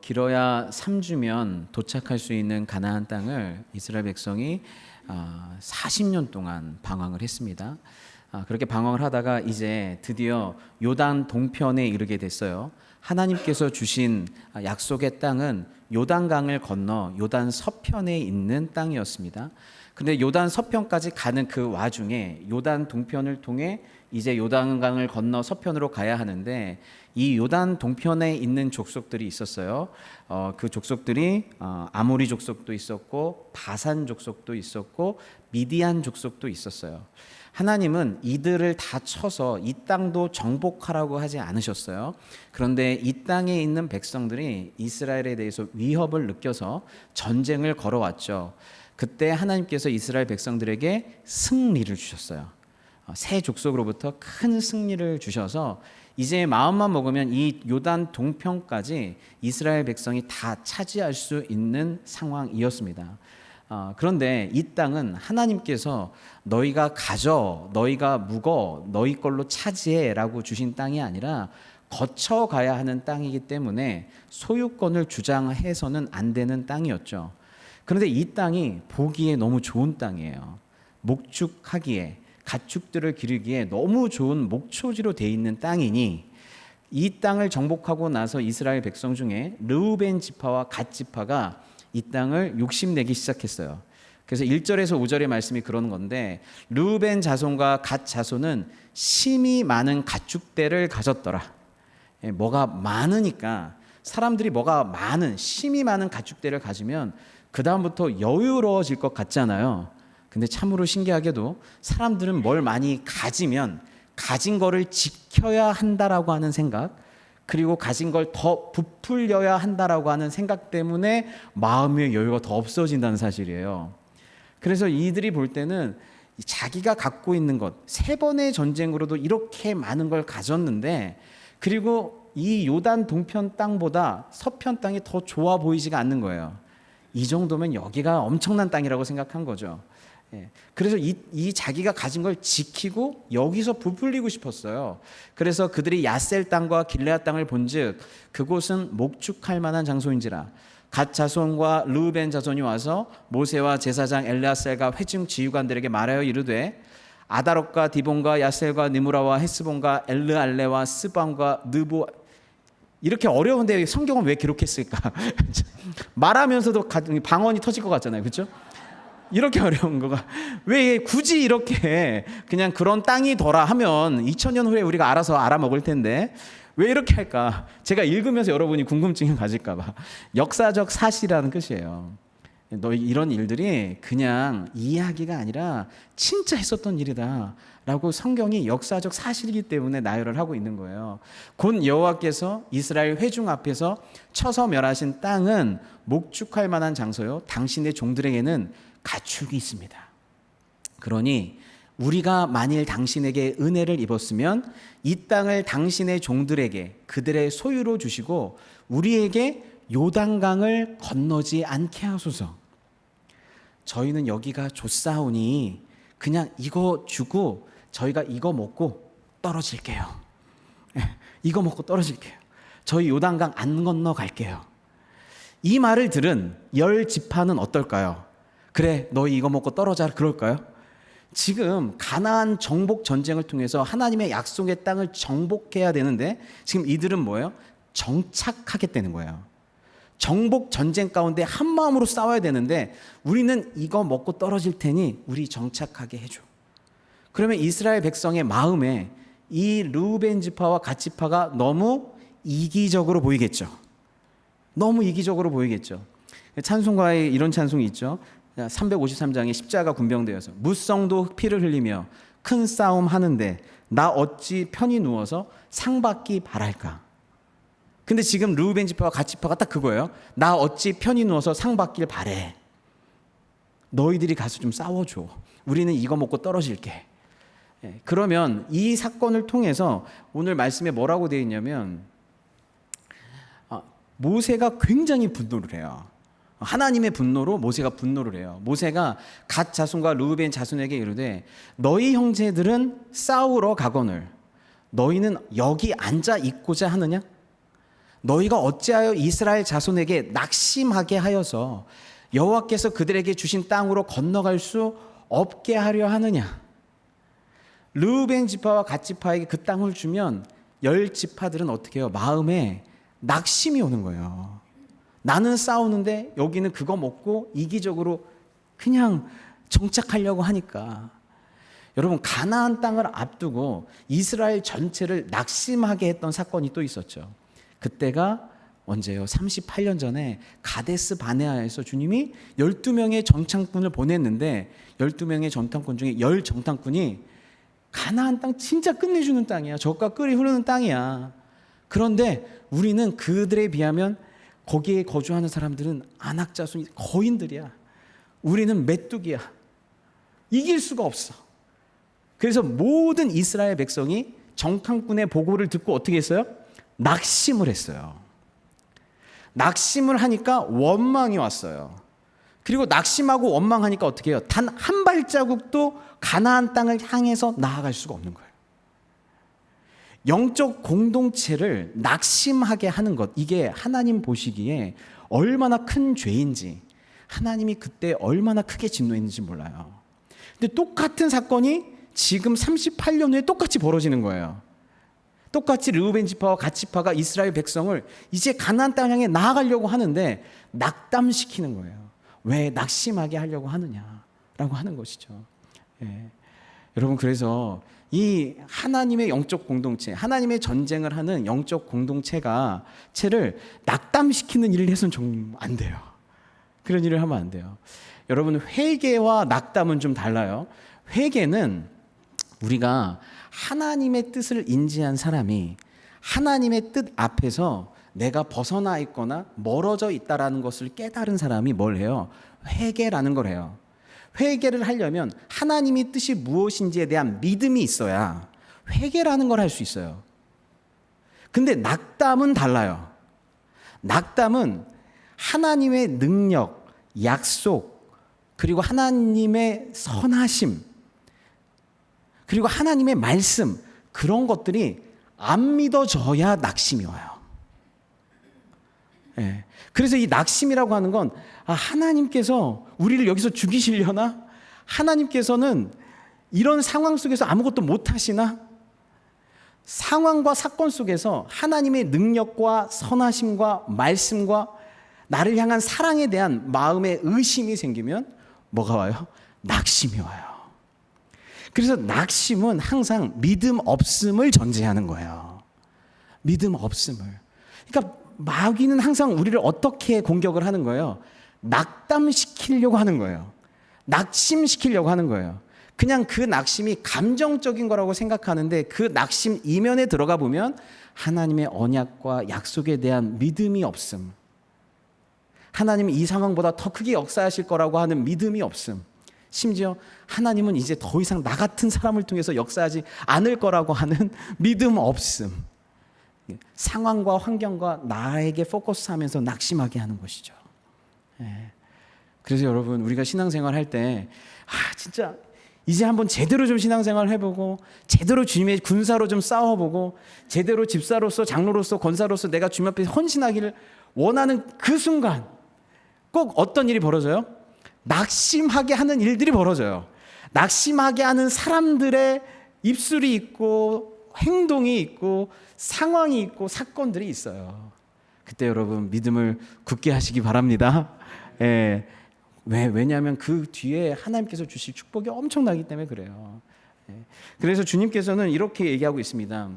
길어야 3주면 도착할 수 있는 가나안 땅을 이스라엘 백성이 40년 동안 방황을 했습니다. 그렇게 방황을 하다가 이제 드디어 요단 동편에 이르게 됐어요. 하나님께서 주신 약속의 땅은 요단강을 건너 요단 서편에 있는 땅이었습니다. 근데 요단 서편까지 가는 그 와중에 요단 동편을 통해 이제 요단강을 건너 서편으로 가야 하는데, 이 요단 동편에 있는 족속들이 있었어요. 그 족속들이 아모리 족속도 있었고 바산 족속도 있었고 미디안 족속도 있었어요. 하나님은 이들을 다 쳐서 이 땅도 정복하라고 하지 않으셨어요. 그런데 이 땅에 있는 백성들이 이스라엘에 대해서 위협을 느껴서 전쟁을 걸어왔죠. 그때 하나님께서 이스라엘 백성들에게 승리를 주셨어요. 세 족속으로부터 큰 승리를 주셔서 이제 마음만 먹으면 이 요단 동편까지 이스라엘 백성이 다 차지할 수 있는 상황이었습니다. 그런데 이 땅은 하나님께서 너희가 가져, 너희가 묵어, 너희 걸로 차지해 라고 주신 땅이 아니라 거쳐가야 하는 땅이기 때문에 소유권을 주장해서는 안 되는 땅이었죠. 그런데 이 땅이 보기에 너무 좋은 땅이에요. 목축하기에, 가축들을 기르기에 너무 좋은 목초지로 돼 있는 땅이니, 이 땅을 정복하고 나서 이스라엘 백성 중에 르우벤 지파와 갓 지파가 이 땅을 욕심내기 시작했어요. 그래서 1절에서 5절의 말씀이 그러는 건데, 르우벤 자손과 갓 자손은 심이 많은 가축대를 가졌더라. 뭐가 많으니까, 사람들이 뭐가 많은, 심이 많은 가축대를 가지면 그 다음부터 여유로워질 것 같잖아요. 근데 참으로 신기하게도 사람들은 뭘 많이 가지면 가진 거를 지켜야 한다라고 하는 생각, 그리고 가진 걸 더 부풀려야 한다라고 하는 생각 때문에 마음의 여유가 더 없어진다는 사실이에요. 그래서 이들이 볼 때는 자기가 갖고 있는 것, 3번의 전쟁으로도 이렇게 많은 걸 가졌는데, 그리고 이 요단 동편 땅보다 서편 땅이 더 좋아 보이지가 않는 거예요. 이 정도면 여기가 엄청난 땅이라고 생각한 거죠. 그래서 이 자기가 가진 걸 지키고 여기서 부풀리고 싶었어요. 그래서 그들이 야셀 땅과 길르앗 땅을 본즉 그곳은 목축할 만한 장소인지라. 갓 자손과 르우벤 자손이 와서 모세와 제사장 엘르아살과 회중 지휘관들에게 말하여 이르되, 아다롯과 디본과 야셀과 느무라와 헤스본과 엘르알레와 스방과 느보. 이렇게 어려운데 성경은 왜 기록했을까? 말하면서도 방언이 터질 것 같잖아요, 그렇죠? 이렇게 어려운 거가 왜 굳이 이렇게 그냥 그런 땅이더라 하면 2000년 후에 우리가 알아서 알아먹을 텐데 왜 이렇게 할까? 제가 읽으면서 여러분이 궁금증을 가질까 봐. 역사적 사실이라는 뜻이에요. 너희 이런 일들이 그냥 이야기가 아니라 진짜 했었던 일이다 라고 성경이 역사적 사실이기 때문에 나열을 하고 있는 거예요. 곧 여호와께서 이스라엘 회중 앞에서 쳐서 멸하신 땅은 목축할 만한 장소요, 당신의 종들에게는 가축이 있습니다. 그러니 우리가 만일 당신에게 은혜를 입었으면 이 땅을 당신의 종들에게 그들의 소유로 주시고 우리에게 요단강을 건너지 않게 하소서. 저희는 여기가 좋사오니 그냥 이거 주고 저희가 이거 먹고 떨어질게요. 이거 먹고 떨어질게요. 저희 요단강 안 건너 갈게요. 이 말을 들은 10지파는 어떨까요? 그래, 너희 이거 먹고 떨어져, 그럴까요? 지금 가나안 정복 전쟁을 통해서 하나님의 약속의 땅을 정복해야 되는데 지금 이들은 뭐예요? 정착하겠다는 거예요. 정복 전쟁 가운데 한 마음으로 싸워야 되는데 우리는 이거 먹고 떨어질 테니 우리 정착하게 해줘. 그러면 이스라엘 백성의 마음에 이 르우벤 지파와 갓 지파가 너무 이기적으로 보이겠죠. 너무 이기적으로 보이겠죠. 찬송가에 이런 찬송이 있죠. 353장에 십자가 군병되어서 무성도 피를 흘리며 큰 싸움 하는데 나 어찌 편히 누워서 상받기 바랄까. 근데 지금 르우벤 지파와 갓 지파가 딱 그거예요. 나 어찌 편히 누워서 상받길 바래. 너희들이 가서 좀 싸워줘. 우리는 이거 먹고 떨어질게. 그러면 이 사건을 통해서 오늘 말씀에 뭐라고 되어 있냐면 모세가 굉장히 분노를 해요. 하나님의 분노로 모세가 분노를 해요. 모세가 갓 자손과 르우벤 자손에게 이르되 너희 형제들은 싸우러 가거늘 너희는 여기 앉아 있고자 하느냐? 너희가 어찌하여 이스라엘 자손에게 낙심하게 하여서 여호와께서 그들에게 주신 땅으로 건너갈 수 없게 하려 하느냐. 르우벤 지파와 갓 지파에게 그 땅을 주면 10지파들은 어떻게 해요? 마음에 낙심이 오는 거예요. 나는 싸우는데 여기는 그거 먹고 이기적으로 그냥 정착하려고 하니까. 여러분, 가나안 땅을 앞두고 이스라엘 전체를 낙심하게 했던 사건이 또 있었죠. 그때가 언제요? 38년 전에 가데스 바네아에서 주님이 12명의 정탐꾼을 보냈는데 12명의 정탐꾼 중에 10정탐꾼이 가나안 땅 진짜 끝내주는 땅이야. 젖과 꿀이 흐르는 땅이야. 그런데 우리는 그들에 비하면 거기에 거주하는 사람들은 안악자손이 거인들이야. 우리는 메뚜기야. 이길 수가 없어. 그래서 모든 이스라엘 백성이 정탐꾼의 보고를 듣고 어떻게 했어요? 낙심을 했어요. 낙심을 하니까 원망이 왔어요. 그리고 낙심하고 원망하니까 어떻게 해요? 단 한 발자국도 가나안 땅을 향해서 나아갈 수가 없는 거예요. 영적 공동체를 낙심하게 하는 것, 이게 하나님 보시기에 얼마나 큰 죄인지, 하나님이 그때 얼마나 크게 진노했는지 몰라요. 근데 똑같은 사건이 지금 38년 후에 똑같이 벌어지는 거예요. 똑같이 르우벤 지파와 갓 지파가 이스라엘 백성을 이제 가나안 땅 향해 나아가려고 하는데 낙담시키는 거예요. 왜 낙심하게 하려고 하느냐라고 하는 것이죠. 예. 여러분, 그래서 이 하나님의 영적 공동체, 하나님의 전쟁을 하는 영적 공동체를 낙담시키는 일을 해서는 좀 안 돼요. 그런 일을 하면 안 돼요. 여러분, 회개와 낙담은 좀 달라요. 회개는 우리가 하나님의 뜻을 인지한 사람이 하나님의 뜻 앞에서 내가 벗어나 있거나 멀어져 있다라는 것을 깨달은 사람이 뭘 해요? 회개라는 걸 해요. 회개를 하려면 하나님의 뜻이 무엇인지에 대한 믿음이 있어야 회개라는 걸 할 수 있어요. 근데 낙담은 달라요. 낙담은 하나님의 능력, 약속, 그리고 하나님의 선하심, 그리고 하나님의 말씀, 그런 것들이 안 믿어져야 낙심이 와요. 예. 그래서 이 낙심이라고 하는 건 하나님께서 우리를 여기서 죽이시려나? 하나님께서는 이런 상황 속에서 아무것도 못 하시나? 상황과 사건 속에서 하나님의 능력과 선하심과 말씀과 나를 향한 사랑에 대한 마음의 의심이 생기면 뭐가 와요? 낙심이 와요. 그래서 낙심은 항상 믿음 없음을 전제하는 거예요. 믿음 없음을. 그러니까 마귀는 항상 우리를 어떻게 공격을 하는 거예요? 낙담시키려고 하는 거예요. 낙심시키려고 하는 거예요. 그냥 그 낙심이 감정적인 거라고 생각하는데 그 낙심 이면에 들어가 보면 하나님의 언약과 약속에 대한 믿음이 없음, 하나님이 이 상황보다 더 크게 역사하실 거라고 하는 믿음이 없음, 심지어 하나님은 이제 더 이상 나 같은 사람을 통해서 역사하지 않을 거라고 하는 믿음 없음, 상황과 환경과 나에게 포커스하면서 낙심하게 하는 것이죠. 그래서 여러분, 우리가 신앙생활 할 때 진짜 이제 한번 제대로 좀 신앙생활 해보고 제대로 주님의 군사로 좀 싸워보고 제대로 집사로서 장로로서 권사로서 내가 주님 앞에 헌신하기를 원하는 그 순간 꼭 어떤 일이 벌어져요? 낙심하게 하는 일들이 벌어져요. 낙심하게 하는 사람들의 입술이 있고 행동이 있고 상황이 있고 사건들이 있어요. 그때 여러분, 믿음을 굳게 하시기 바랍니다. 왜냐하면 그 뒤에 하나님께서 주실 축복이 엄청나기 때문에 그래요. 그래서 주님께서는 이렇게 얘기하고 있습니다.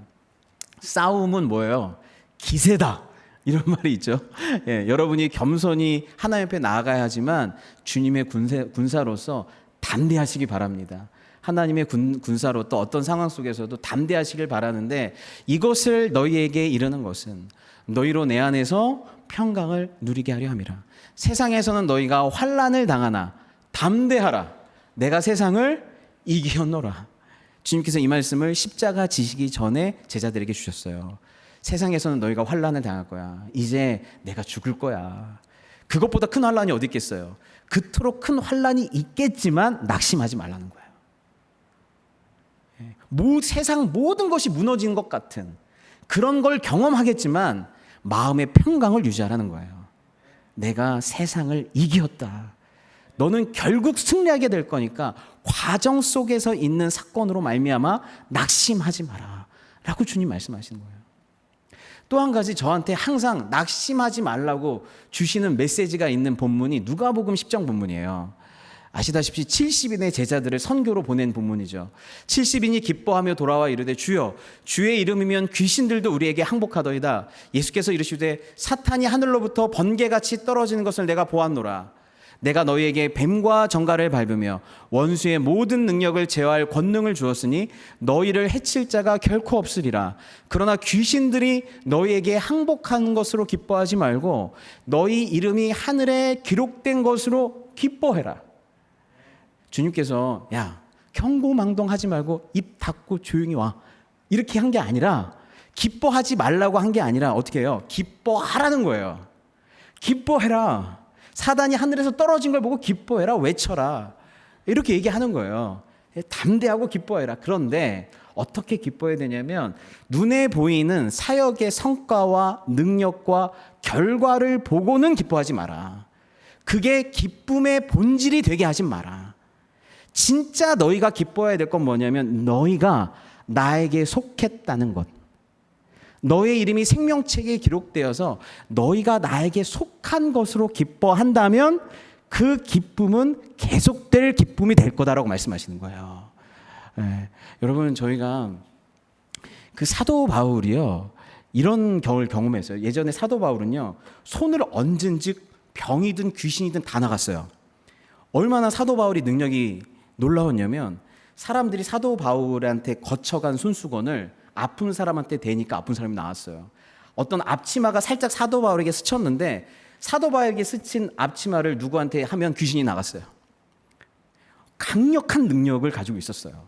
싸움은 뭐예요? 기세다. 이런 말이 있죠. 여러분이 겸손히 하나님 앞에 나아가야 하지만 주님의 군사로서 담대하시기 바랍니다. 하나님의 군사로 또 어떤 상황 속에서도 담대하시길 바라는데, 이것을 너희에게 이르는 것은 너희로 내 안에서 평강을 누리게 하려 함이라. 세상에서는 너희가 환난을 당하나 담대하라. 내가 세상을 이기었노라. 주님께서 이 말씀을 십자가 지시기 전에 제자들에게 주셨어요. 세상에서는 너희가 환난을 당할 거야. 이제 내가 죽을 거야. 그것보다 큰 환난이 어디 있겠어요? 그토록 큰 환난이 있겠지만 낙심하지 말라는 거예요. 세상 모든 것이 무너진 것 같은 그런 걸 경험하겠지만 마음의 평강을 유지하라는 거예요. 내가 세상을 이겼다. 너는 결국 승리하게 될 거니까 과정 속에서 있는 사건으로 말미암아 낙심하지 마라 라고 주님 말씀하시는 거예요. 또 한 가지 저한테 항상 낙심하지 말라고 주시는 메시지가 있는 본문이 누가복음 10장 본문이에요. 아시다시피 70인의 제자들을 선교로 보낸 본문이죠. 70인이 기뻐하며 돌아와 이르되 주여 주의 이름이면 귀신들도 우리에게 항복하더이다. 예수께서 이르시되 사탄이 하늘로부터 번개같이 떨어지는 것을 내가 보았노라. 내가 너희에게 뱀과 정갈을 밟으며 원수의 모든 능력을 제어할 권능을 주었으니 너희를 해칠 자가 결코 없으리라. 그러나 귀신들이 너희에게 항복하는 것으로 기뻐하지 말고 너희 이름이 하늘에 기록된 것으로 기뻐해라. 주님께서 야 경고망동하지 말고 입 닫고 조용히 와 이렇게 한 게 아니라, 기뻐하지 말라고 한 게 아니라 어떻게 해요? 기뻐하라는 거예요. 기뻐해라. 사단이 하늘에서 떨어진 걸 보고 기뻐해라, 외쳐라, 이렇게 얘기하는 거예요. 담대하고 기뻐해라. 그런데 어떻게 기뻐해야 되냐면 눈에 보이는 사역의 성과와 능력과 결과를 보고는 기뻐하지 마라. 그게 기쁨의 본질이 되게 하지 마라. 진짜 너희가 기뻐해야 될 건 뭐냐면 너희가 나에게 속했다는 것. 너의 이름이 생명책에 기록되어서 너희가 나에게 속한 것으로 기뻐한다면 그 기쁨은 계속될 기쁨이 될 거다라고 말씀하시는 거예요. 여러분, 저희가 그 사도 바울이요, 이런 경우를 경험했어요. 예전에 사도 바울은요, 손을 얹은즉 병이든 귀신이든 다 나갔어요. 얼마나 사도 바울이 능력이 놀라웠냐면 사람들이 사도 바울한테 거쳐간 손수건을 아픈 사람한테 대니까 아픈 사람이 나왔어요. 어떤 앞치마가 살짝 사도 바울에게 스쳤는데 사도 바울에게 스친 앞치마를 누구한테 하면 귀신이 나갔어요. 강력한 능력을 가지고 있었어요.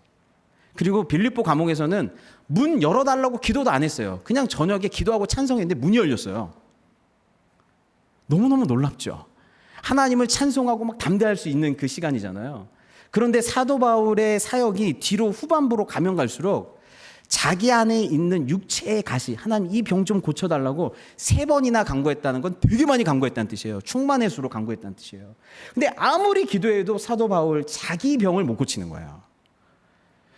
그리고 빌립보 감옥에서는 문 열어달라고 기도도 안 했어요. 그냥 저녁에 기도하고 찬송했는데 문이 열렸어요. 너무너무 놀랍죠. 하나님을 찬송하고 막 담대할 수 있는 그 시간이잖아요. 그런데 사도 바울의 사역이 뒤로 후반부로 가면 갈수록 자기 안에 있는 육체의 가시, 하나님 이 병 좀 고쳐달라고 3번이나 간구했다는 건 되게 많이 간구했다는 뜻이에요. 충만의 수로 간구했다는 뜻이에요. 근데 아무리 기도해도 사도 바울 자기 병을 못 고치는 거예요.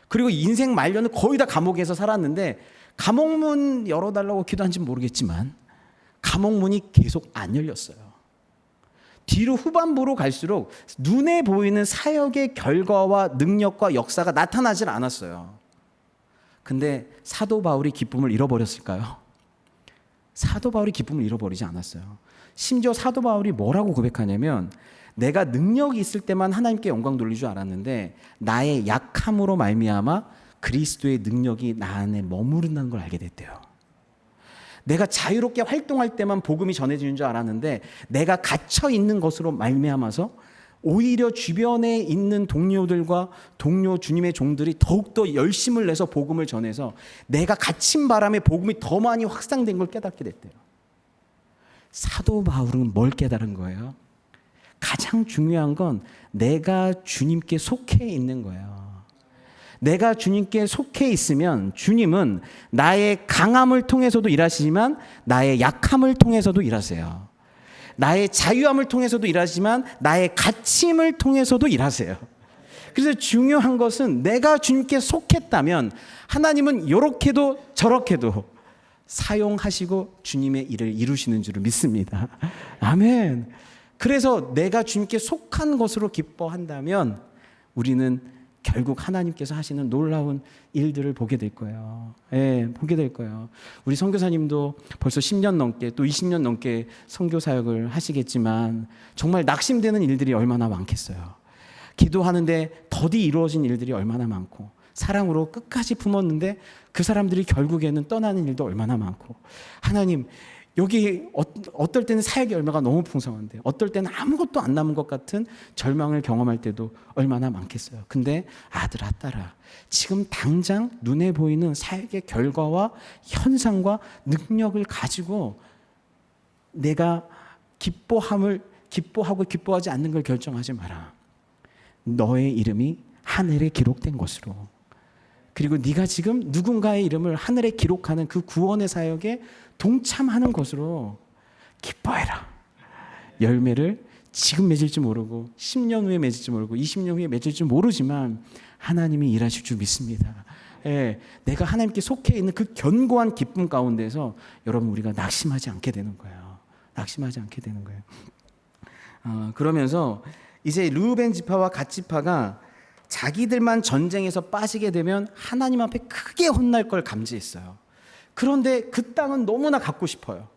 그리고 인생 말년은 거의 다 감옥에서 살았는데 감옥문 열어달라고 기도한지는 모르겠지만 감옥문이 계속 안 열렸어요. 뒤로 후반부로 갈수록 눈에 보이는 사역의 결과와 능력과 역사가 나타나질 않았어요. 근데 사도 바울이 기쁨을 잃어버렸을까요? 사도 바울이 기쁨을 잃어버리지 않았어요. 심지어 사도 바울이 뭐라고 고백하냐면 내가 능력이 있을 때만 하나님께 영광 돌릴 줄 알았는데 나의 약함으로 말미암아 그리스도의 능력이 나 안에 머무른다는 걸 알게 됐대요. 내가 자유롭게 활동할 때만 복음이 전해지는 줄 알았는데 내가 갇혀 있는 것으로 말미암아서 오히려 주변에 있는 동료들과 동료 주님의 종들이 더욱더 열심을 내서 복음을 전해서 내가 갇힌 바람에 복음이 더 많이 확산된 걸 깨닫게 됐대요. 사도 바울은 뭘 깨달은 거예요? 가장 중요한 건 내가 주님께 속해 있는 거예요. 내가 주님께 속해 있으면 주님은 나의 강함을 통해서도 일하시지만 나의 약함을 통해서도 일하세요. 나의 자유함을 통해서도 일하지만 나의 갇힘을 통해서도 일하세요. 그래서 중요한 것은 내가 주님께 속했다면 하나님은 이렇게도 저렇게도 사용하시고 주님의 일을 이루시는 줄을 믿습니다. 아멘. 그래서 내가 주님께 속한 것으로 기뻐한다면 우리는 결국 하나님께서 하시는 놀라운 일들을 보게 될 거예요. 보게 될 거예요. 우리 선교사님도 벌써 10년 넘게 또 20년 넘게 선교 사역을 하시겠지만 정말 낙심되는 일들이 얼마나 많겠어요. 기도하는데 더디 이루어진 일들이 얼마나 많고 사랑으로 끝까지 품었는데 그 사람들이 결국에는 떠나는 일도 얼마나 많고 하나님 여기 어떨 때는 사역의 열매가 너무 풍성한데 어떨 때는 아무것도 안 남은 것 같은 절망을 경험할 때도 얼마나 많겠어요. 근데 아들아 딸아 지금 당장 눈에 보이는 사역의 결과와 현상과 능력을 가지고 내가 기뻐하고 기뻐하지 않는 걸 결정하지 마라. 너의 이름이 하늘에 기록된 것으로 그리고 네가 지금 누군가의 이름을 하늘에 기록하는 그 구원의 사역에 동참하는 것으로 기뻐해라. 열매를 지금 맺을지 모르고 10년 후에 맺을지 모르고 20년 후에 맺을지 모르지만 하나님이 일하실 줄 믿습니다. 예, 내가 하나님께 속해 있는 그 견고한 기쁨 가운데서 여러분 우리가 낙심하지 않게 되는 거예요. 낙심하지 않게 되는 거예요. 그러면서 이제 르우벤 지파와 갓 지파가 자기들만 전쟁에서 빠지게 되면 하나님 앞에 크게 혼날 걸 감지했어요. 그런데 그 땅은 너무나 갖고 싶어요.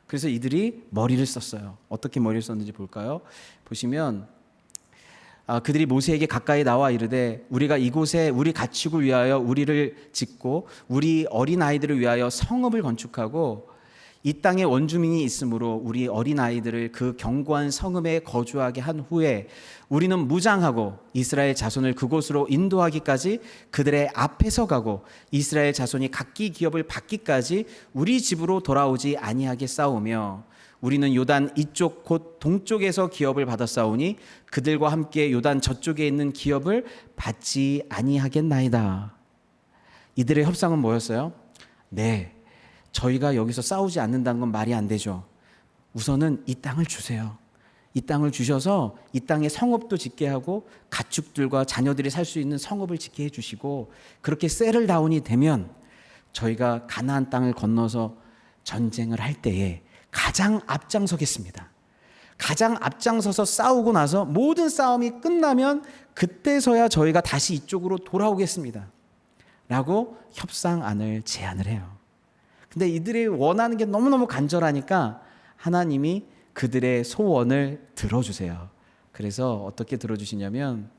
그래서 이들이 머리를 썼어요. 어떻게 머리를 썼는지 볼까요? 보시면 그들이 모세에게 가까이 나와 이르되 우리가 이곳에 우리 가축을 위하여 우리를 짓고 우리 어린 아이들을 위하여 성읍을 건축하고 이 땅에 원주민이 있으므로 우리 어린 아이들을 그 견고한 성읍에 거주하게 한 후에 우리는 무장하고 이스라엘 자손을 그곳으로 인도하기까지 그들의 앞에서 가고 이스라엘 자손이 각기 기업을 받기까지 우리 집으로 돌아오지 아니하게 싸우며 우리는 요단 이쪽 곧 동쪽에서 기업을 받았사오니 그들과 함께 요단 저쪽에 있는 기업을 받지 아니하겠나이다. 이들의 협상은 뭐였어요? 네, 저희가 여기서 싸우지 않는다는 건 말이 안 되죠. 우선은 이 땅을 주세요. 이 땅을 주셔서 이 땅에 성읍도 짓게 하고 가축들과 자녀들이 살 수 있는 성읍을 짓게 해주시고 그렇게 세틀다운이 되면 저희가 가나안 땅을 건너서 전쟁을 할 때에 가장 앞장서겠습니다. 가장 앞장서서 싸우고 나서 모든 싸움이 끝나면 그때서야 저희가 다시 이쪽으로 돌아오겠습니다. 라고 협상안을 제안을 해요. 근데 이들이 원하는 게 너무너무 간절하니까 하나님이 그들의 소원을 들어주세요. 그래서 어떻게 들어주시냐면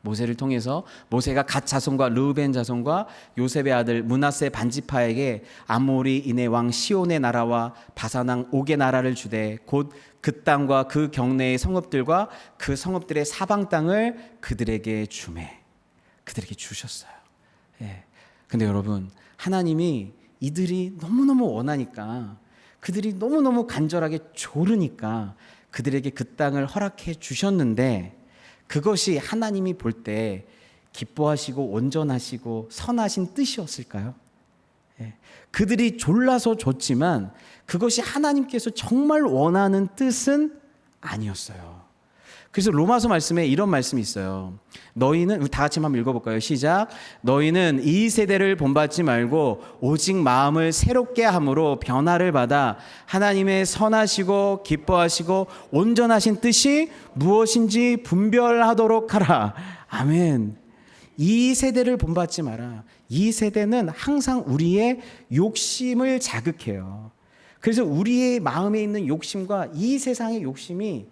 모세를 통해서 모세가 갓 자손과 르우벤 자손과 요셉의 아들 므낫세 반지파에게 아모리인의 왕 시온의 나라와 바산 왕 옥의 나라를 주되 곧 그 땅과 그 경내의 성읍들과 그 성읍들의 사방 땅을 그들에게 주매 그들에게 주셨어요. 예. 근데 여러분 하나님이 이들이 너무너무 원하니까 그들이 너무너무 간절하게 조르니까 그들에게 그 땅을 허락해 주셨는데 그것이 하나님이 볼 때 기뻐하시고 온전하시고 선하신 뜻이었을까요? 예. 그들이 졸라서 줬지만 그것이 하나님께서 정말 원하는 뜻은 아니었어요. 그래서 로마서 말씀에 이런 말씀이 있어요. 너희는 다 같이 한번 읽어볼까요? 시작. 너희는 이 세대를 본받지 말고 오직 마음을 새롭게 함으로 변화를 받아 하나님의 선하시고 기뻐하시고 온전하신 뜻이 무엇인지 분별하도록 하라. 아멘. 이 세대를 본받지 마라. 이 세대는 항상 우리의 욕심을 자극해요. 그래서 우리의 마음에 있는 욕심과 이 세상의 욕심이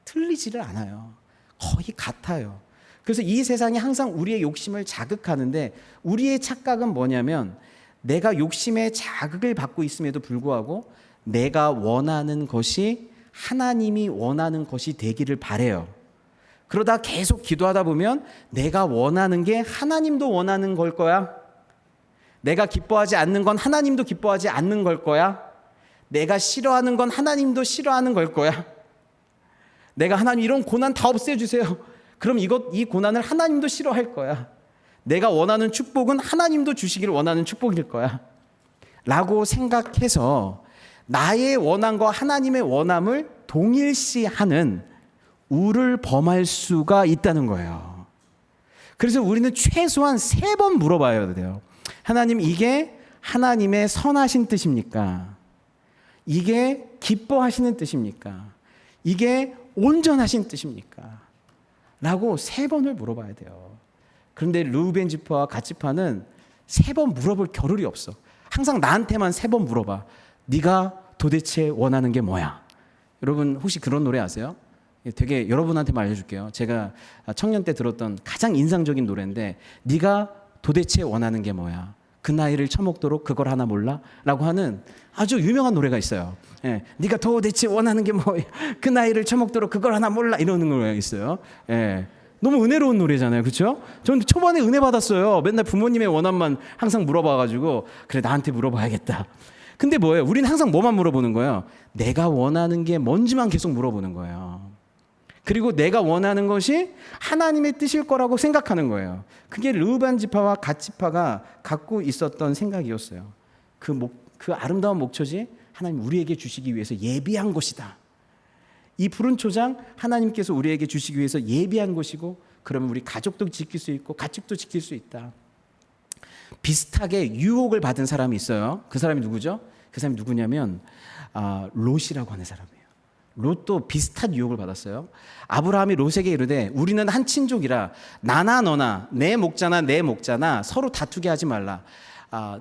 틀리지를 않아요. 거의 같아요. 그래서 이 세상이 항상 우리의 욕심을 자극하는데 우리의 착각은 뭐냐면 내가 욕심에 자극을 받고 있음에도 불구하고 내가 원하는 것이 하나님이 원하는 것이 되기를 바래요. 그러다 계속 기도하다 보면 내가 원하는 게 하나님도 원하는 걸 거야. 내가 기뻐하지 않는 건 하나님도 기뻐하지 않는 걸 거야. 내가 싫어하는 건 하나님도 싫어하는 걸 거야. 내가 하나님 이런 고난 다 없애주세요. 그럼 이 고난을 하나님도 싫어할 거야. 내가 원하는 축복은 하나님도 주시기를 원하는 축복일 거야. 라고 생각해서 나의 원함과 하나님의 원함을 동일시하는 우를 범할 수가 있다는 거예요. 그래서 우리는 최소한 3번 물어봐야 돼요. 하나님, 이게 하나님의 선하신 뜻입니까? 이게 기뻐하시는 뜻입니까? 이게 온전하신 뜻입니까? 라고 3번을 물어봐야 돼요. 그런데 르우벤 지파와 갓 지파는 3번 물어볼 겨를이 없어. 항상 나한테만 3번 물어봐. 네가 도대체 원하는 게 뭐야? 여러분 혹시 그런 노래 아세요? 되게 여러분한테만 알려줄게요. 제가 청년 때 들었던 가장 인상적인 노래인데 네가 도대체 원하는 게 뭐야? 그 나이를 처먹도록 그걸 하나 몰라? 라고 하는 아주 유명한 노래가 있어요. 예, 네가 도대체 원하는 게 뭐야? 그 나이를 처먹도록 그걸 하나 몰라? 이러는 노래가 있어요. 예, 너무 은혜로운 노래잖아요. 그렇죠? 저는 초반에 은혜 받았어요. 맨날 부모님의 원함만 항상 물어봐가지고 그래 나한테 물어봐야겠다. 근데 뭐예요? 우리는 항상 뭐만 물어보는 거예요? 내가 원하는 게 뭔지만 계속 물어보는 거예요. 그리고 내가 원하는 것이 하나님의 뜻일 거라고 생각하는 거예요. 그게 르우벤 지파와 갓 지파가 갖고 있었던 생각이었어요. 그 아름다운 목초지 하나님 우리에게 주시기 위해서 예비한 것이다. 이 푸른 초장 하나님께서 우리에게 주시기 위해서 예비한 것이고, 그러면 우리 가족도 지킬 수 있고 가축도 지킬 수 있다. 비슷하게 유혹을 받은 사람이 있어요. 그 사람이 누구죠? 그 사람이 누구냐면 롯이라고 하는 사람이에요. 롯도 비슷한 유혹을 받았어요. 아브라함이 롯에게 이르되 우리는 한 친족이라 나나 너나 내 목자나 내 목자나 서로 다투게 하지 말라.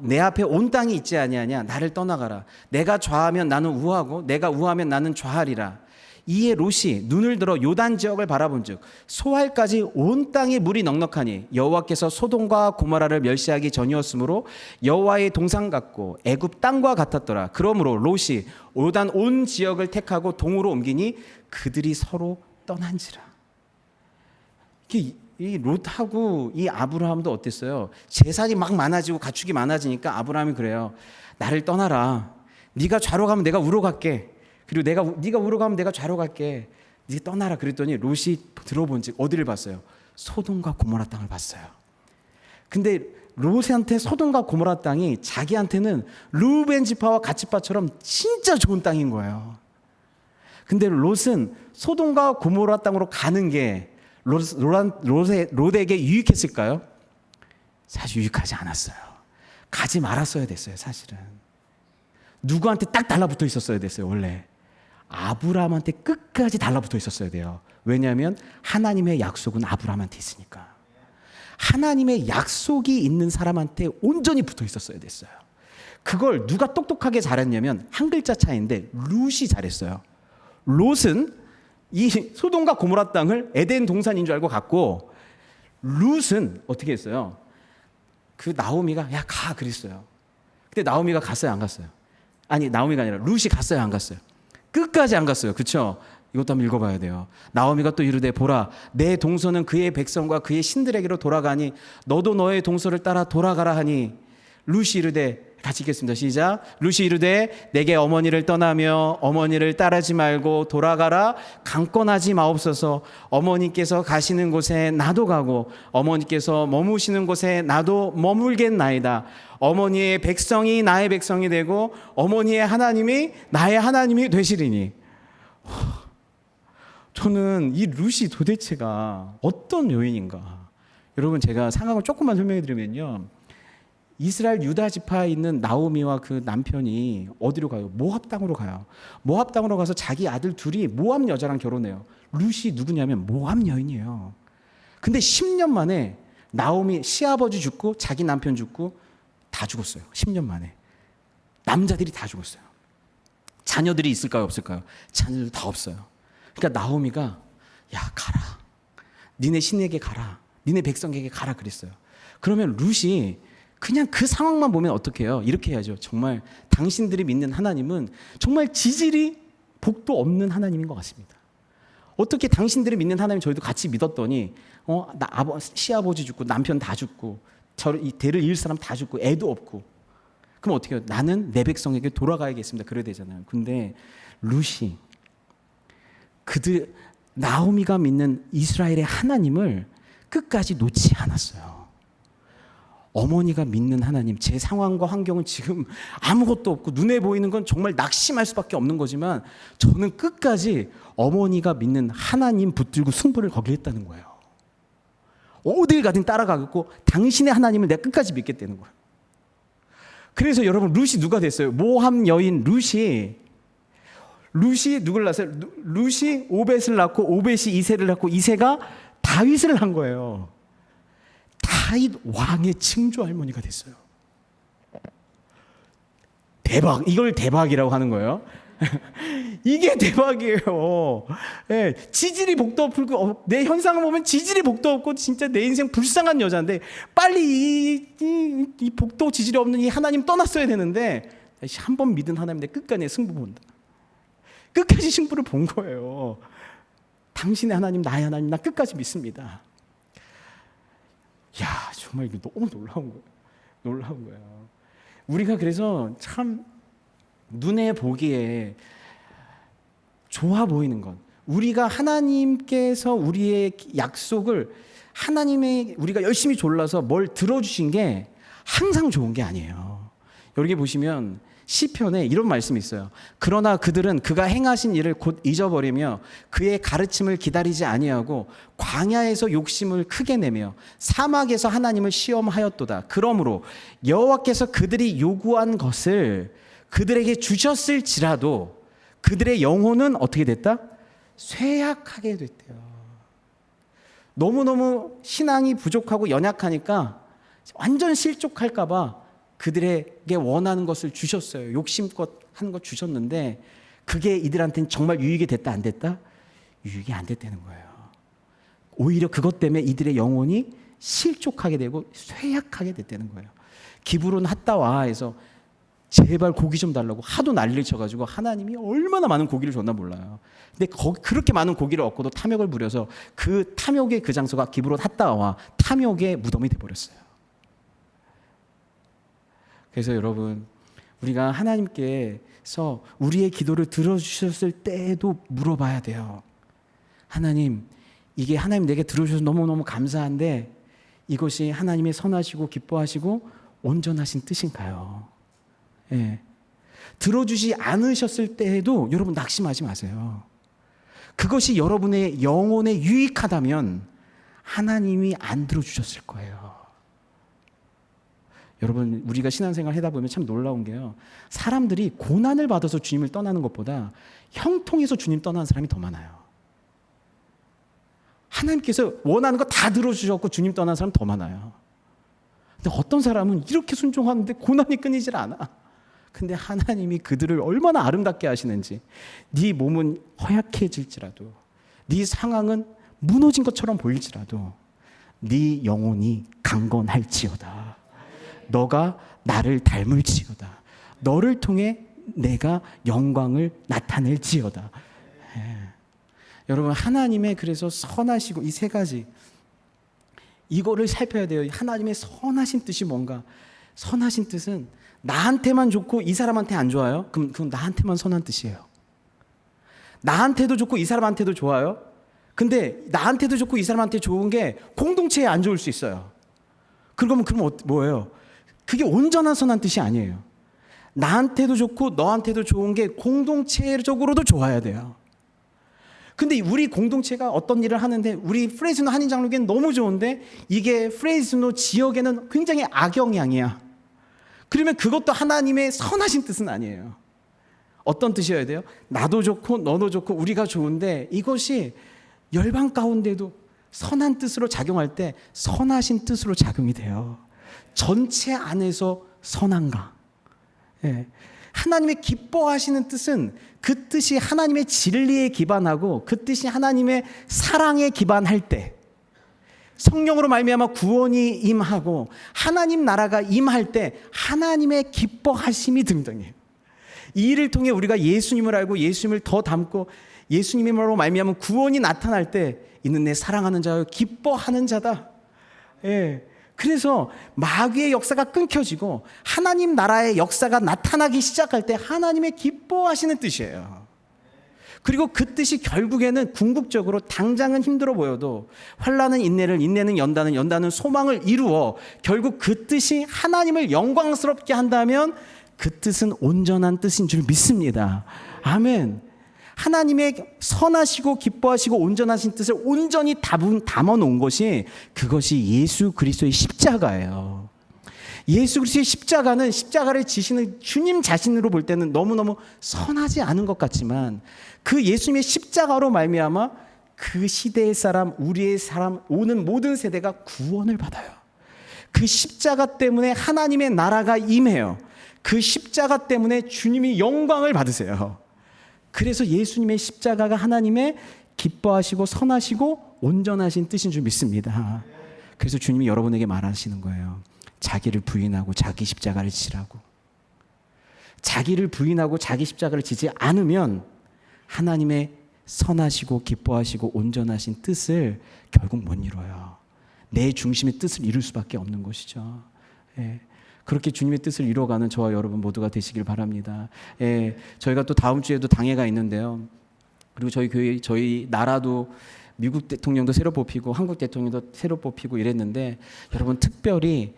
내 앞에 온 땅이 있지 아니하냐. 나를 떠나가라. 내가 좌하면 나는 우하고 내가 우하면 나는 좌하리라. 이에 롯이 눈을 들어 요단 지역을 바라본즉 소알까지 온 땅에 물이 넉넉하니 여호와께서 소돔과 고모라를 멸시하기 전이었으므로 여호와의 동산 같고 애굽 땅과 같았더라. 그러므로 롯이 요단 온 지역을 택하고 동으로 옮기니 그들이 서로 떠난지라. 이 롯하고 이 아브라함도 어땠어요? 재산이 막 많아지고 가축이 많아지니까 아브라함이 그래요. 나를 떠나라. 네가 좌로 가면 내가 우로 갈게. 그리고 네가 우로 가면 내가 좌로 갈게. 네가 떠나라. 그랬더니 롯이 들어본즉 어디를 봤어요? 소돔과 고모라 땅을 봤어요. 근데 롯한테 소돔과 고모라 땅이 자기한테는 르우벤 지파와 갓 지파처럼 진짜 좋은 땅인 거예요. 근데 롯은 소돔과 고모라 땅으로 가는 게 롯에게 유익했을까요? 사실 유익하지 않았어요. 가지 말았어야 됐어요. 사실은 누구한테 딱 달라붙어 있었어야 됐어요. 원래 아브라함한테 끝까지 달라붙어 있었어야 돼요. 왜냐하면 하나님의 약속은 아브라함한테 있으니까. 하나님의 약속이 있는 사람한테 온전히 붙어 있었어야 됐어요. 그걸 누가 똑똑하게 잘했냐면 한 글자 차이인데 롯이 잘했어요. 롯은 이 소돔과 고모라 땅을 에덴 동산인 줄 알고 갔고, 롯은 어떻게 했어요? 그 나오미가 야 가 그랬어요. 근데 나오미가 갔어요, 안 갔어요? 아니, 나오미가 아니라 롯이 갔어요, 안 갔어요? 끝까지 안 갔어요. 그렇죠? 이것도 한번 읽어봐야 돼요. 나오미가 또 이르되 보라 내 동서는 그의 백성과 그의 신들에게로 돌아가니 너도 너의 동서를 따라 돌아가라 하니, 롯이 이르되, 같이 읽겠습니다. 시작. 롯이 이르되 내게 어머니를 떠나며 어머니를 따르지 말고 돌아가라. 강권하지 마옵소서. 어머니께서 가시는 곳에 나도 가고 어머니께서 머무시는 곳에 나도 머물겠나이다. 어머니의 백성이 나의 백성이 되고 어머니의 하나님이 나의 하나님이 되시리니. 저는 이 롯이 도대체가 어떤 요인인가. 여러분, 제가 상황을 조금만 설명해 드리면요, 이스라엘 유다 지파에 있는 나오미와 그 남편이 어디로 가요? 모압 땅으로 가요. 모압 땅으로 가서 자기 아들 둘이 모압 여자랑 결혼해요. 롯이 누구냐면 모압 여인이에요. 근데 10년 만에 나오미 시아버지 죽고 자기 남편 죽고 다 죽었어요. 10년 만에. 남자들이 다 죽었어요. 자녀들이 있을까요, 없을까요? 자녀들 다 없어요. 그러니까 나오미가 야 가라. 니네 신에게 가라. 니네 백성에게 가라 그랬어요. 그러면 롯이 그냥 그 상황만 보면 어떻게 해요? 이렇게 해야죠. 정말 당신들이 믿는 하나님은 정말 지질이 복도 없는 하나님인 것 같습니다. 어떻게 당신들이 믿는 하나님 저희도 같이 믿었더니 시아버지 죽고 남편 다 죽고 이 대를 이을 사람 다 죽고 애도 없고, 그럼 어떻게 해요? 나는 내 백성에게 돌아가야겠습니다. 그래야 되잖아요. 근데 롯이 나오미가 믿는 이스라엘의 하나님을 끝까지 놓지 않았어요. 어머니가 믿는 하나님, 제 상황과 환경은 지금 아무것도 없고 눈에 보이는 건 정말 낙심할 수밖에 없는 거지만 저는 끝까지 어머니가 믿는 하나님 붙들고 승부를 거기에 했다는 거예요. 어딜 가든 따라가겠고 당신의 하나님을 내가 끝까지 믿겠다는 거예요. 그래서 여러분, 롯이 누가 됐어요? 모함 여인 롯이 누굴 낳았어요? 롯이 오벳을 낳고 오벳이 이새를 낳고 이새가 다윗을 낳은 거예요. 다윗 왕의 증조 할머니가 됐어요. 대박. 이걸 대박이라고 하는 거예요. 이게 대박이에요. 네, 지질이 복도 없고 내 현상을 보면 지질이 복도 없고 진짜 내 인생 불쌍한 여자인데 빨리 이 복도 지질이 없는 이 하나님 떠났어야 되는데 한 번 믿은 하나님 내 끝까지 승부 본다. 끝까지 승부를 본 거예요. 당신의 하나님, 나의 하나님, 나 끝까지 믿습니다. 야, 정말 이게 너무 놀라운 거예요. 놀라운 거예요. 우리가 그래서 참 눈에 보기에 좋아 보이는 것, 우리가 하나님께서 우리의 약속을 하나님의 우리가 열심히 졸라서 뭘 들어주신 게 항상 좋은 게 아니에요. 여기 보시면 시편에 이런 말씀이 있어요. 그러나 그들은 그가 행하신 일을 곧 잊어버리며 그의 가르침을 기다리지 아니하고 광야에서 욕심을 크게 내며 사막에서 하나님을 시험하였도다. 그러므로 여호와께서 그들이 요구한 것을 그들에게 주셨을지라도 그들의 영혼은 어떻게 됐다? 쇠약하게 됐대요. 너무너무 신앙이 부족하고 연약하니까 완전 실족할까 봐 그들에게 원하는 것을 주셨어요. 욕심껏 하는 거 주셨는데 그게 이들한테는 정말 유익이 됐다 안 됐다? 유익이 안 됐다는 거예요. 오히려 그것 때문에 이들의 영혼이 실족하게 되고 쇠약하게 됐다는 거예요. 기브론 핫다와에서 제발 고기 좀 달라고 하도 난리를 쳐가지고 하나님이 얼마나 많은 고기를 줬나 몰라요. 근데 그렇게 많은 고기를 얻고도 탐욕을 부려서 그 탐욕의 그 장소가 기브론 핫다와 탐욕의 무덤이 돼버렸어요. 그래서 여러분, 우리가 하나님께서 우리의 기도를 들어주셨을 때에도 물어봐야 돼요. 하나님, 이게 하나님 내게 들어주셔서 너무너무 감사한데 이것이 하나님의 선하시고 기뻐하시고 온전하신 뜻인가요? 예. 들어주지 않으셨을 때에도 여러분 낙심하지 마세요. 그것이 여러분의 영혼에 유익하다면 하나님이 안 들어주셨을 거예요. 여러분, 우리가 신앙생활 하다 보면 참 놀라운 게요, 사람들이 고난을 받아서 주님을 떠나는 것보다 형통해서 주님 떠나는 사람이 더 많아요. 하나님께서 원하는 거 다 들어주셨고 주님 떠나는 사람 더 많아요. 근데 어떤 사람은 이렇게 순종하는데 고난이 끊이질 않아. 근데 하나님이 그들을 얼마나 아름답게 하시는지, 네 몸은 허약해질지라도, 네 상황은 무너진 것처럼 보일지라도 네 영혼이 강건할지어다. 너가 나를 닮을지어다. 너를 통해 내가 영광을 나타낼지어다. 예. 여러분, 하나님의 그래서 선하시고 이 세 가지, 이거를 살펴야 돼요. 하나님의 선하신 뜻이 뭔가. 선하신 뜻은 나한테만 좋고 이 사람한테 안 좋아요? 그럼 그건 나한테만 선한 뜻이에요. 나한테도 좋고 이 사람한테도 좋아요. 근데 나한테도 좋고 이 사람한테 좋은 게 공동체에 안 좋을 수 있어요. 그러면 뭐예요? 그게 온전한 선한 뜻이 아니에요. 나한테도 좋고 너한테도 좋은 게 공동체적으로도 좋아야 돼요. 근데 우리 공동체가 어떤 일을 하는데 우리 프레즈노 한인장로교는 너무 좋은데 이게 프레즈노 지역에는 굉장히 악영향이야. 그러면 그것도 하나님의 선하신 뜻은 아니에요. 어떤 뜻이어야 돼요? 나도 좋고 너도 좋고 우리가 좋은데 이것이 열방 가운데도 선한 뜻으로 작용할 때 선하신 뜻으로 작용이 돼요. 전체 안에서 선한가. 예. 하나님의 기뻐하시는 뜻은 그 뜻이 하나님의 진리에 기반하고 그 뜻이 하나님의 사랑에 기반할 때, 성령으로 말미암아 구원이 임하고 하나님 나라가 임할 때 하나님의 기뻐하심이 등장해요. 이 일을 통해 우리가 예수님을 알고 예수님을 더 닮고 예수님으로 말미암아 구원이 나타날 때 이는 내 사랑하는 자요 기뻐하는 자다. 예. 그래서 마귀의 역사가 끊겨지고 하나님 나라의 역사가 나타나기 시작할 때 하나님의 기뻐하시는 뜻이에요. 그리고 그 뜻이 결국에는 궁극적으로 당장은 힘들어 보여도 환난은 인내를, 인내는 연단은, 연단은 소망을 이루어 결국 그 뜻이 하나님을 영광스럽게 한다면 그 뜻은 온전한 뜻인 줄 믿습니다. 아멘. 하나님의 선하시고 기뻐하시고 온전하신 뜻을 온전히 담아 놓은 것이 그것이 예수 그리스도의 십자가예요. 예수 그리스도의 십자가는 십자가를 지시는 주님 자신으로 볼 때는 너무너무 선하지 않은 것 같지만 그 예수님의 십자가로 말미암아 그 시대의 사람, 우리의 사람, 오는 모든 세대가 구원을 받아요. 그 십자가 때문에 하나님의 나라가 임해요. 그 십자가 때문에 주님이 영광을 받으세요. 그래서 예수님의 십자가가 하나님의 기뻐하시고 선하시고 온전하신 뜻인 줄 믿습니다. 그래서 주님이 여러분에게 말하시는 거예요. 자기를 부인하고 자기 십자가를 지라고. 자기를 부인하고 자기 십자가를 지지 않으면 하나님의 선하시고 기뻐하시고 온전하신 뜻을 결국 못 이뤄요. 내 중심의 뜻을 이룰 수밖에 없는 것이죠. 예. 그렇게 주님의 뜻을 이루어가는 저와 여러분 모두가 되시길 바랍니다. 예, 저희가 또 다음 주에도 당회가 있는데요. 그리고 저희 교회, 저희 나라도 미국 대통령도 새로 뽑히고 한국 대통령도 새로 뽑히고 이랬는데, 여러분 특별히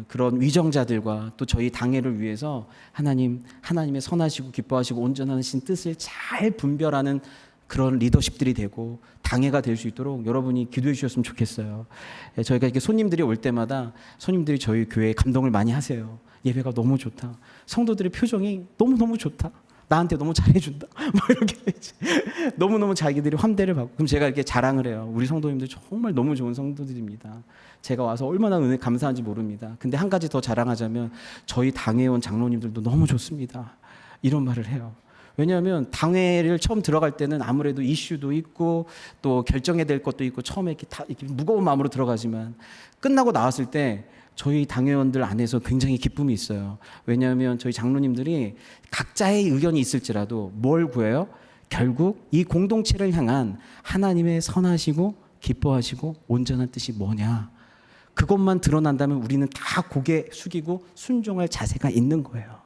그런 위정자들과 또 저희 당회를 위해서 하나님의 선하시고 기뻐하시고 온전하신 뜻을 잘 분별하는 그런 리더십들이 되고 당회가 될 수 있도록 여러분이 기도해 주셨으면 좋겠어요. 저희가 이렇게 손님들이 올 때마다 손님들이 저희 교회에 감동을 많이 하세요. 예배가 너무 좋다. 성도들의 표정이 너무너무 좋다. 나한테 너무 잘해준다. 뭐 이렇게 너무너무 자기들이 환대를 받고, 그럼 제가 이렇게 자랑을 해요. 우리 성도님들 정말 너무 좋은 성도들입니다. 제가 와서 얼마나 은혜 감사한지 모릅니다. 근데 한 가지 더 자랑하자면 저희 당회에 온 장로님들도 너무 좋습니다. 이런 말을 해요. 왜냐하면 당회를 처음 들어갈 때는 아무래도 이슈도 있고 또 결정해야 될 것도 있고 처음에 이렇게 무거운 마음으로 들어가지만 끝나고 나왔을 때 저희 당회원들 안에서 굉장히 기쁨이 있어요. 왜냐하면 저희 장로님들이 각자의 의견이 있을지라도 뭘 구해요? 결국 이 공동체를 향한 하나님의 선하시고 기뻐하시고 온전한 뜻이 뭐냐, 그것만 드러난다면 우리는 다 고개 숙이고 순종할 자세가 있는 거예요.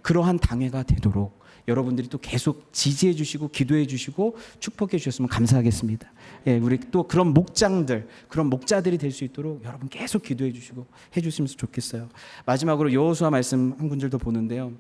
그러한 당회가 되도록 여러분들이 또 계속 지지해 주시고 기도해 주시고 축복해 주셨으면 감사하겠습니다. 예, 우리 또 그런 목장들, 그런 목자들이 될 수 있도록 여러분 계속 기도해 주시고 해 주시면 좋겠어요. 마지막으로 여호수아 말씀 한 군절 더 보는데요.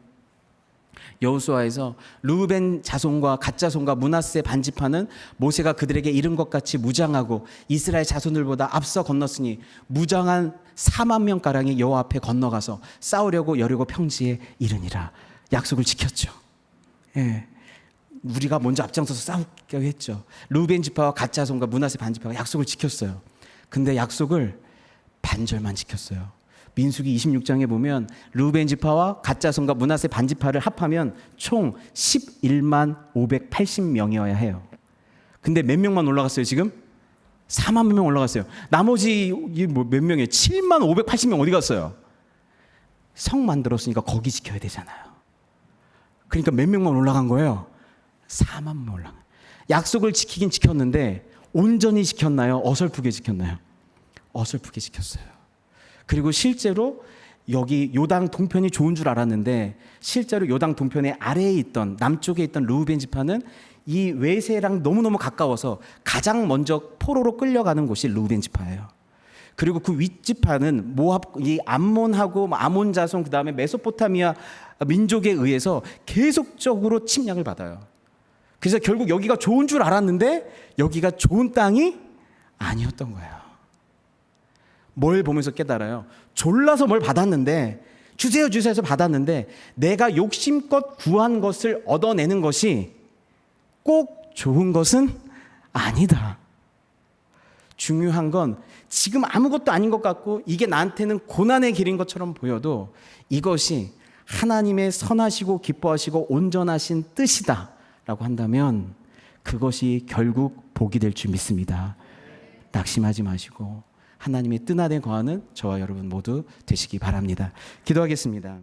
여호수아에서 르우벤 자손과 갓 자손과 므낫세 반지파는 모세가 그들에게 이른 것 같이 무장하고 이스라엘 자손들보다 앞서 건넜으니 무장한 4만 명 가량이 여호와 앞에 건너가서 싸우려고 여리고 평지에 이르니라. 약속을 지켰죠. 예, 우리가 먼저 앞장서서 싸우기로 했죠. 르우벤 지파와 갓 자손과 므낫세 반지파가 약속을 지켰어요. 근데 약속을 반절만 지켰어요. 민수기 26장에 보면 르우벤 지파와 갓 자손과 므낫세 반지파를 합하면 총 11만 580명이어야 해요. 근데 몇 명만 올라갔어요 지금? 4만 명 올라갔어요. 나머지 몇 명이에요? 7만 580명 어디 갔어요? 성 만들었으니까 거기 지켜야 되잖아요. 그러니까 몇 명만 올라간 거예요? 4만 명 올라간. 약속을 지키긴 지켰는데 온전히 지켰나요? 어설프게 지켰나요? 어설프게 지켰어요. 그리고 실제로 여기 요당 동편이 좋은 줄 알았는데 실제로 요당 동편의 아래에 있던 남쪽에 있던 르우벤 지파는 이 외세랑 너무너무 가까워서 가장 먼저 포로로 끌려가는 곳이 르우벤 지파예요. 그리고 그 윗지파는 모압, 이 암몬하고 아몬 자손, 그다음에 메소포타미아 민족에 의해서 계속적으로 침략을 받아요. 그래서 결국 여기가 좋은 줄 알았는데 여기가 좋은 땅이 아니었던 거예요. 뭘 보면서 깨달아요? 졸라서 뭘 받았는데, 주세요 주세요 해서 받았는데 내가 욕심껏 구한 것을 얻어내는 것이 꼭 좋은 것은 아니다. 중요한 건 지금 아무것도 아닌 것 같고 이게 나한테는 고난의 길인 것처럼 보여도 이것이 하나님의 선하시고 기뻐하시고 온전하신 뜻이다 라고 한다면 그것이 결국 복이 될 줄 믿습니다. 낙심하지 마시고 하나님의 뜻 안에 거하는 저와 여러분 모두 되시기 바랍니다. 기도하겠습니다.